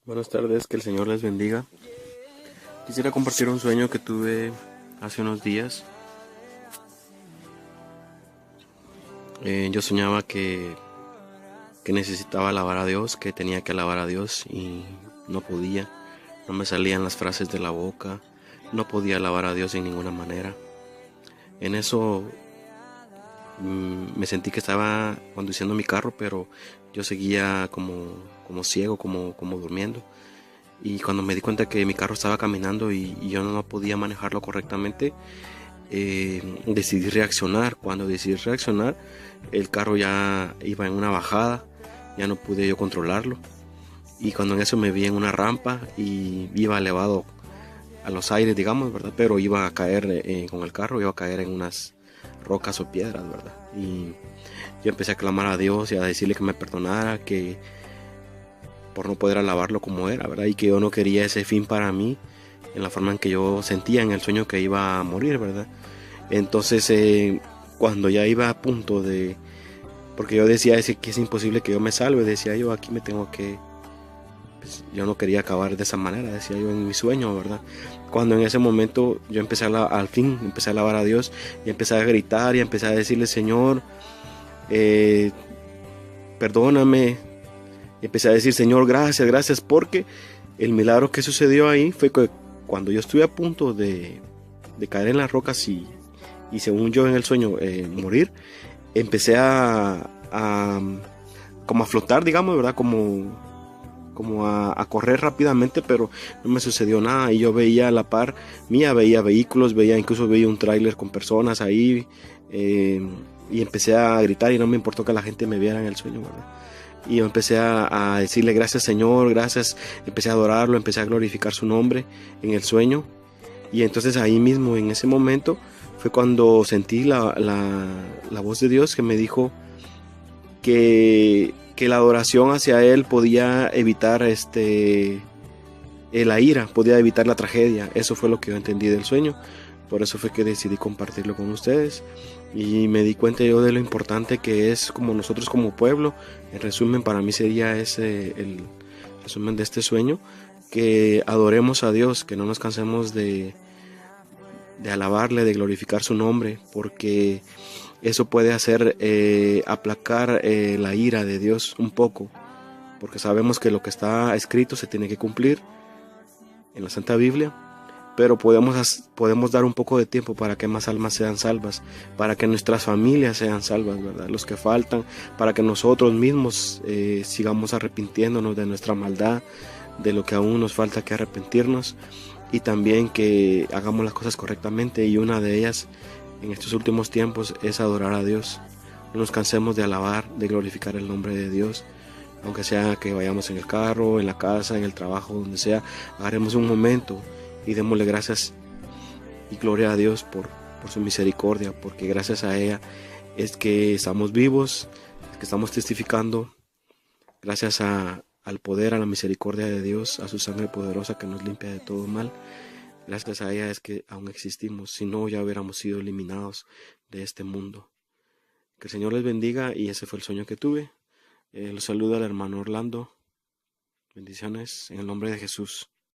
Buenas tardes, que el Señor les bendiga. Quisiera compartir un sueño que tuve hace unos días. Yo soñaba que necesitaba alabar a Dios, que tenía que alabar a Dios y no podía. No me salían las frases de la boca, no podía alabar a Dios de ninguna manera. En eso me sentí que estaba conduciendo mi carro, pero yo seguía como ciego, como durmiendo. Y cuando me di cuenta que mi carro estaba caminando y yo no podía manejarlo correctamente, decidí reaccionar. Cuando decidí reaccionar, el carro ya iba en una bajada, ya no pude yo controlarlo. Y cuando en eso me vi en una rampa y iba elevado a los aires, digamos, ¿verdad? Pero iba a caer con el carro, iba a caer en unas rocas o piedras, ¿verdad? Y yo empecé a clamar a Dios y a decirle que me perdonara, que por no poder alabarlo como era, ¿verdad? Y que yo no quería ese fin para mí, en la forma en que yo sentía en el sueño que iba a morir, ¿verdad? Entonces, cuando ya iba a punto de... Porque yo decía que es imposible que yo me salve, decía yo, aquí me tengo que... Pues, yo no quería acabar de esa manera, decía yo en mi sueño, ¿verdad? Cuando en ese momento yo empecé al fin, empecé a alabar a Dios y empecé a gritar y empecé a decirle, Señor, eh, perdóname. Y empecé a decir, Señor, gracias, gracias, porque el milagro que sucedió ahí fue que cuando yo estuve a punto de caer en las rocas y según yo en el sueño morir, empecé como a flotar, digamos, ¿verdad? Como a correr rápidamente, pero no me sucedió nada. Y yo veía a la par mía, veía vehículos, incluso veía un tráiler con personas ahí. eh, y empecé a gritar y no me importó que la gente me viera en el sueño, ¿verdad? Y yo empecé a decirle gracias Señor, gracias, empecé a adorarlo, empecé a glorificar su nombre en el sueño. Y entonces ahí mismo, en ese momento, fue cuando sentí la voz de Dios que me dijo que la adoración hacia Él podía evitar la ira, podía evitar la tragedia. Eso fue lo que yo entendí del sueño. Por eso fue que decidí compartirlo con ustedes. Y me di cuenta yo de lo importante que es como nosotros como pueblo. En resumen, para mí sería ese el resumen de este sueño. Que adoremos a Dios, que no nos cansemos de alabarle, de glorificar su nombre. Porque eso puede hacer aplacar la ira de Dios un poco. Porque sabemos que lo que está escrito se tiene que cumplir en la Santa Biblia, pero podemos dar un poco de tiempo para que más almas sean salvas, para que nuestras familias sean salvas, ¿verdad? Los que faltan, para que nosotros mismos sigamos arrepintiéndonos de nuestra maldad, de lo que aún nos falta que arrepentirnos, y también que hagamos las cosas correctamente, y una de ellas en estos últimos tiempos es adorar a Dios. No nos cansemos de alabar, de glorificar el nombre de Dios. Aunque sea que vayamos en el carro, en la casa, en el trabajo, donde sea, haremos un momento y démosle gracias y gloria a Dios por su misericordia, porque gracias a ella es que estamos vivos, es que estamos testificando, gracias al poder, a la misericordia de Dios, a su sangre poderosa que nos limpia de todo mal. Gracias a ella es que aún existimos, si no ya hubiéramos sido eliminados de este mundo. Que el Señor les bendiga y ese fue el sueño que tuve. Los saluda el hermano Orlando. Bendiciones en el nombre de Jesús.